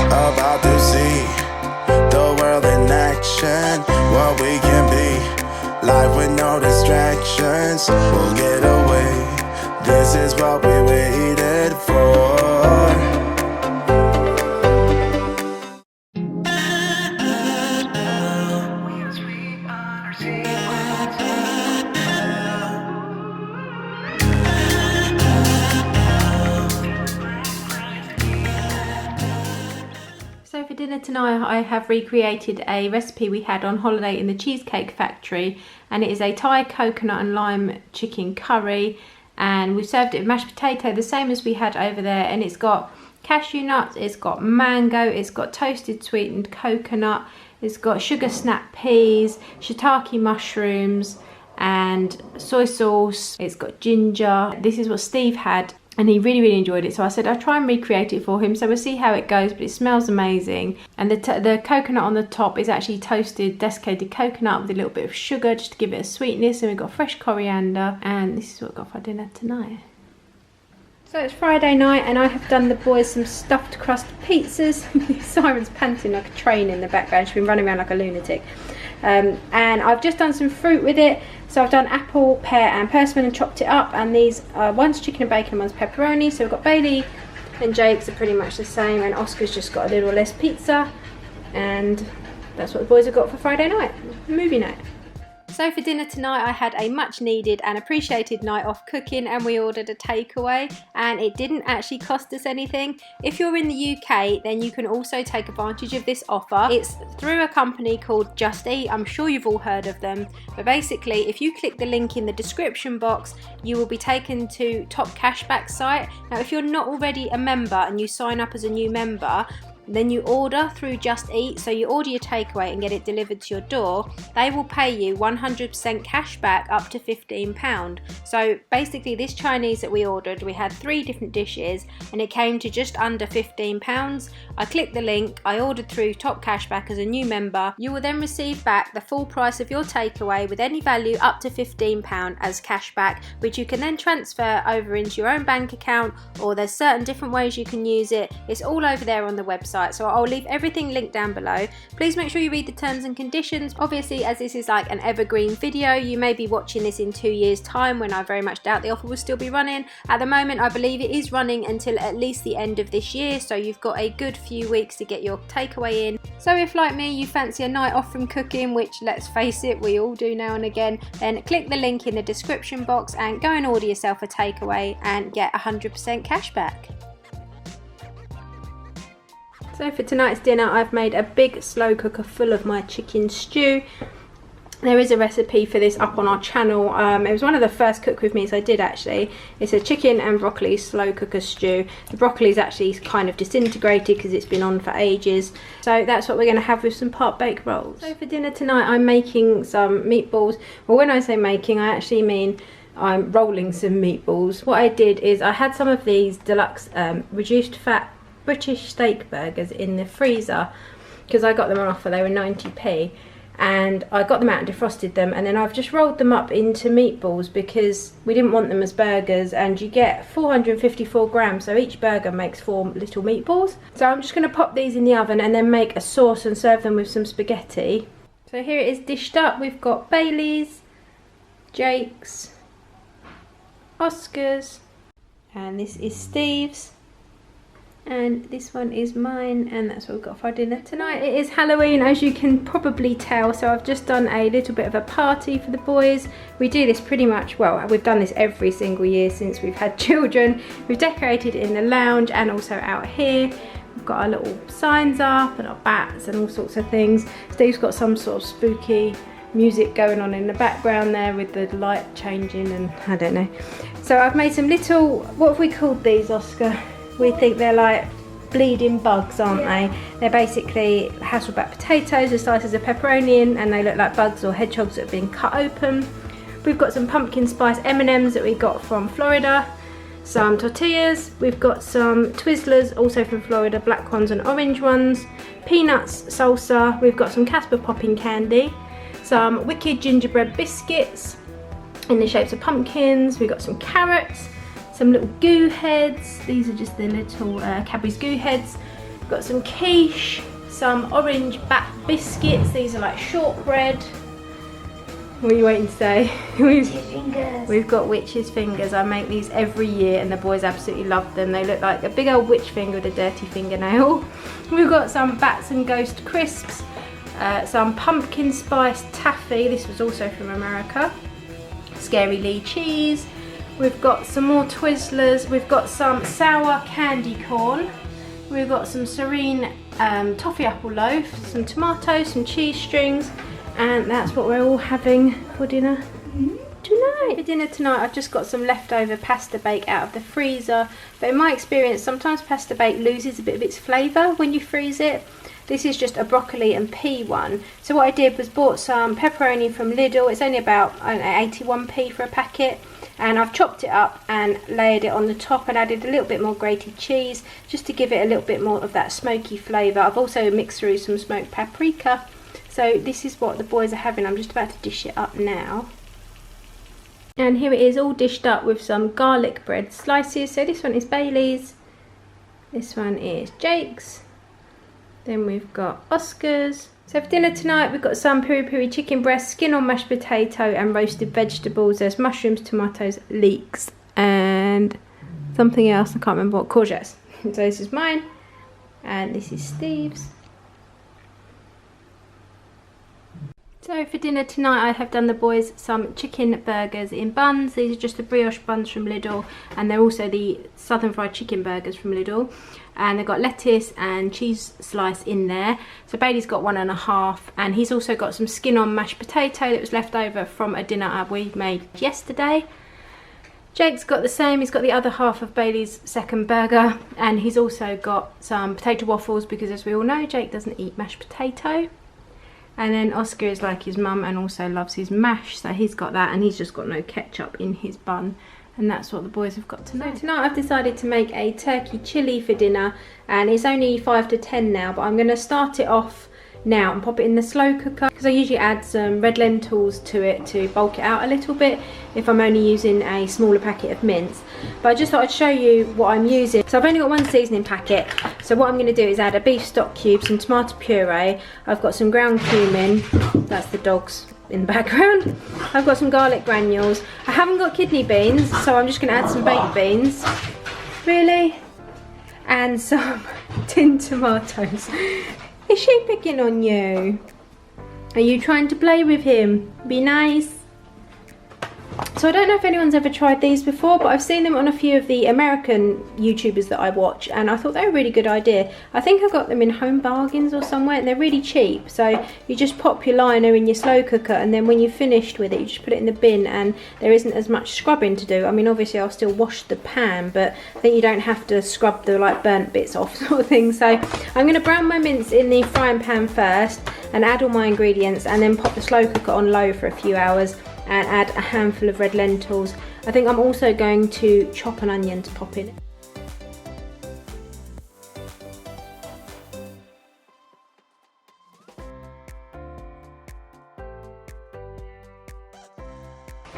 about to see the world in action, what we can be. Life with no distractions, we'll get away. This is what we waited for. So for dinner tonight I have recreated a recipe we had on holiday in the Cheesecake Factory, and it is a Thai coconut and lime chicken curry, and we've served it with mashed potato the same as we had over there, and it's got cashew nuts, it's got mango, it's got toasted sweetened coconut, it's got sugar snap peas, shiitake mushrooms and soy sauce, it's got ginger. This is what Steve had and he really enjoyed it, so I said I'll try and recreate it for him, so we'll see how it goes, but it smells amazing. And the coconut on the top is actually toasted desiccated coconut with a little bit of sugar just to give it a sweetness, and we've got fresh coriander, and this is what we've got for dinner tonight. So it's Friday night and I have done the boys some stuffed crust pizzas. Siren's panting like a train in the background, she's been running around like a lunatic. And I've just done some fruit with it. So I've done apple, pear and persimmon and chopped it up, and these one's chicken and bacon, one's pepperoni. So we've got Bailey and Jake's are pretty much the same, and Oscar's just got a little less pizza, and that's what the boys have got for Friday night, movie night. So for dinner tonight I had a much needed and appreciated night off cooking, and we ordered a takeaway, and it didn't actually cost us anything. If you're in the UK then you can also take advantage of this offer. It's through a company called Just Eat. I'm sure you've all heard of them, but basically if you click the link in the description box you will be taken to Top Cashback site. Now if you're not already a member and you sign up as a new member, then you order through Just Eat, so you order your takeaway and get it delivered to your door, they will pay you 100% cash back up to £15. So basically this Chinese that we ordered, we had 3 different dishes and it came to just under £15. I clicked the link, I ordered through Top Cashback as a new member. You will then receive back the full price of your takeaway with any value up to £15 as cash back, which you can then transfer over into your own bank account, or there's certain different ways you can use it. It's all over there on the website. So I'll leave everything linked down below. Please make sure you read the terms and conditions. Obviously, as this is like an evergreen video, you may be watching this in 2 years time, when I very much doubt the offer will still be running. At the moment I believe it is running until at least the end of this year, so you've got a good few weeks to get your takeaway in. So if like me you fancy a night off from cooking, which let's face it we all do now and again, then click the link in the description box and go and order yourself a takeaway and get 100% cash back. So for tonight's dinner I've made a big slow cooker full of my chicken stew. There is a recipe for this up on our channel. It was one of the first cook with me's I did actually. It's a chicken and broccoli slow cooker stew. The broccoli is actually kind of disintegrated because it's been on for ages. So that's what we're going to have with some part baked rolls. So for dinner tonight I'm making some meatballs. Well, when I say making I actually mean I'm rolling some meatballs. What I did is I had some of these deluxe reduced fat British steak burgers in the freezer because I got them on offer. They were 90p, and I got them out and defrosted them, and then I've just rolled them up into meatballs because we didn't want them as burgers, and you get 454 grams, so each burger makes 4 little meatballs. So I'm just going to pop these in the oven and then make a sauce and serve them with some spaghetti. So here it is dished up. We've got Bailey's, Jake's, Oscar's, and this is Steve's. And this one is mine, and that's what we've got for dinner tonight. It is Halloween, as you can probably tell, so I've just done a little bit of a party for the boys. We do this pretty much, well, we've done this every single year since we've had children. We've decorated in the lounge and also out here. We've got our little signs up and our bats and all sorts of things. Steve's got some sort of spooky music going on in the background there with the light changing, and I don't know. So I've made some little, what have we called these, Oscar? We think they're like bleeding bugs, aren't they? They're basically Hasselback potatoes with slices of pepperoni in, and they look like bugs or hedgehogs that have been cut open. We've got some pumpkin spice M&Ms that we got from Florida, some tortillas, we've got some Twizzlers also from Florida, black ones and orange ones, peanuts salsa, we've got some Casper popping candy, some wicked gingerbread biscuits in the shapes of pumpkins, we've got some carrots, some little goo heads. These are just the little Cadbury's goo heads. We've got some quiche, some orange bat biscuits. These are like shortbread. What are you waiting to say? We've got witch's fingers. I make these every year and the boys absolutely love them. They look like a big old witch finger with a dirty fingernail. We've got some Bats and Ghost crisps, some pumpkin spice taffy. This was also from America. Scary Lee cheese. We've got some more Twizzlers. We've got some sour candy corn. We've got some Serene toffee apple loaf, some tomatoes, some cheese strings. And that's what we're all having for dinner tonight. For dinner tonight, I've just got some leftover pasta bake out of the freezer. But in my experience, sometimes pasta bake loses a bit of its flavour when you freeze it. This is just a broccoli and pea one. So what I did was bought some pepperoni from Lidl. It's only about, I don't know, 81p for a packet. And I've chopped it up and layered it on the top and added a little bit more grated cheese just to give it a little bit more of that smoky flavour. I've also mixed through some smoked paprika. So this is what the boys are having. I'm just about to dish it up now. And here it is all dished up with some garlic bread slices. So this one is Bailey's. This one is Jake's. Then we've got Oscar's. So for dinner tonight we've got some piri-piri chicken breast, skin on mashed potato and roasted vegetables. There's mushrooms, tomatoes, leeks and something else. I can't remember what. Courgettes. So this is mine and this is Steve's. So for dinner tonight I have done the boys some chicken burgers in buns. These are just the brioche buns from Lidl and they're also the southern fried chicken burgers from Lidl. And they've got lettuce and cheese slice in there. So Bailey's got 1.5 and he's also got some skin on mashed potato that was left over from a dinner we made yesterday. Jake's got the same, he's got the other half of Bailey's second burger and he's also got some potato waffles because as we all know Jake doesn't eat mashed potato. And then Oscar is like his mum and also loves his mash, so he's got that and he's just got no ketchup in his bun. And that's what the boys have got tonight. So tonight I've decided to make a turkey chilli for dinner and it's only 5 to 10 now, but I'm going to start it off now and pop it in the slow cooker because I usually add some red lentils to it to bulk it out a little bit if I'm only using a smaller packet of mince. But I just thought I'd show you what I'm using. So I've only got one seasoning packet, so what I'm going to do is add a beef stock cube, some tomato puree, I've got some ground cumin, that's the dogs in the background, I've got some garlic granules, I haven't got kidney beans so I'm just going to add some baked beans, really, and some tinned tomatoes. Is she picking on you? Are you trying to play with him? Be nice. So I don't know if anyone's ever tried these before, but I've seen them on a few of the American YouTubers that I watch and I thought they were a really good idea. I think I got them in Home Bargains or somewhere and they're really cheap. So you just pop your liner in your slow cooker and then when you're finished with it, you just put it in the bin and there isn't as much scrubbing to do. I mean, obviously I'll still wash the pan, but I think you don't have to scrub the like burnt bits off sort of thing. So I'm going to brown my mince in the frying pan first and add all my ingredients and then pop the slow cooker on low for a few hours and add a handful of red lentils. I think I'm also going to chop an onion to pop in.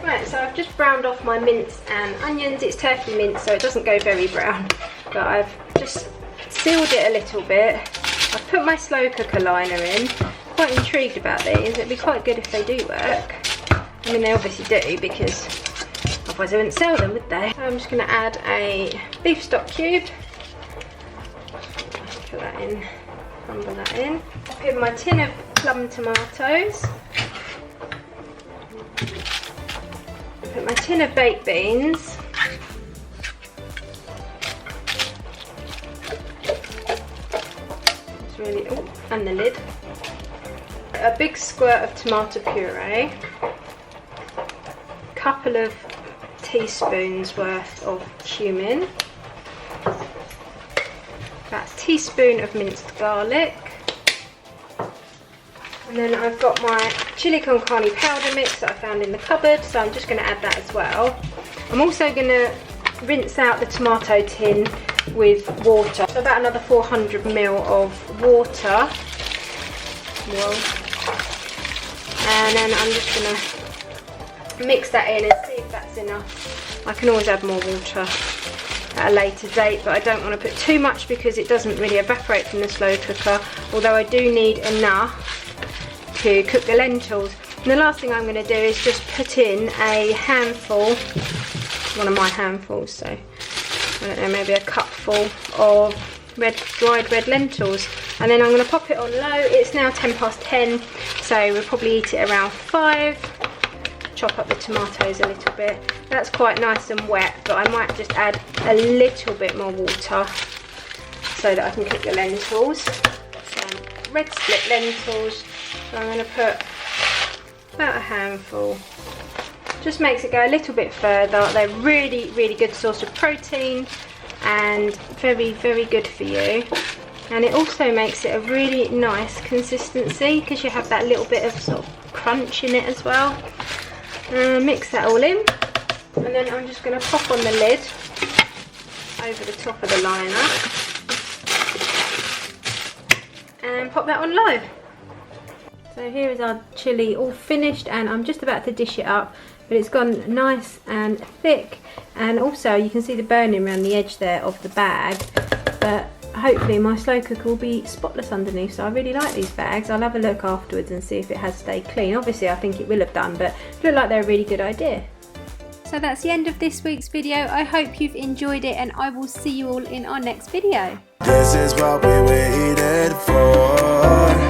Right, so I've just browned off my mince and onions. It's turkey mince so it doesn't go very brown, but I've just sealed it a little bit. I've put my slow cooker liner in. Quite intrigued about these. It'd be quite good if they do work. I mean, they obviously do because otherwise I wouldn't sell them, would they? So I'm just going to add a beef stock cube. Put that in, crumble that in. Put my tin of plum tomatoes. Put my tin of baked beans. It's really, oh, and the lid. A big squirt of tomato puree. Couple of teaspoons worth of cumin, about a teaspoon of minced garlic, and then I've got my chili con carne powder mix that I found in the cupboard, so I'm just going to add that as well. I'm also going to rinse out the tomato tin with water, so about another 400 ml of water. And then I'm just going to mix that in and see if that's enough. I can always add more water. at a later date, but I don't want to put too much because it doesn't really evaporate from the slow cooker, although I do need enough to cook the lentils. And the last thing I'm going to do is just put in a handful, one of my handfuls, so I don't know, maybe a cupful of dried red lentils, and then I'm going to pop it on low. It's now 10:10, so we'll probably eat it around 5. Chop up the tomatoes a little bit. That's quite nice and wet, but I might just add a little bit more water so that I can cook the lentils. Some red split lentils, so I'm going to put about a handful. Just makes it go a little bit further. They're really, really good source of protein and very, very good for you. And it also makes it a really nice consistency because you have that little bit of sort of crunch in it as well. Mix that all in, and then I'm just going to pop on the lid over the top of the liner and pop that on low. So here is our chilli all finished, and I'm just about to dish it up, but it's gone nice and thick, and also you can see the burning around the edge there of the bag, but hopefully my slow cooker will be spotless underneath, so I really like these bags. I'll have a look afterwards and see if it has stayed clean. Obviously I think it will have done, but look like they're a really good idea. So that's the end of this week's video. I hope you've enjoyed it, and I will see you all in our next video. This is what we waited for.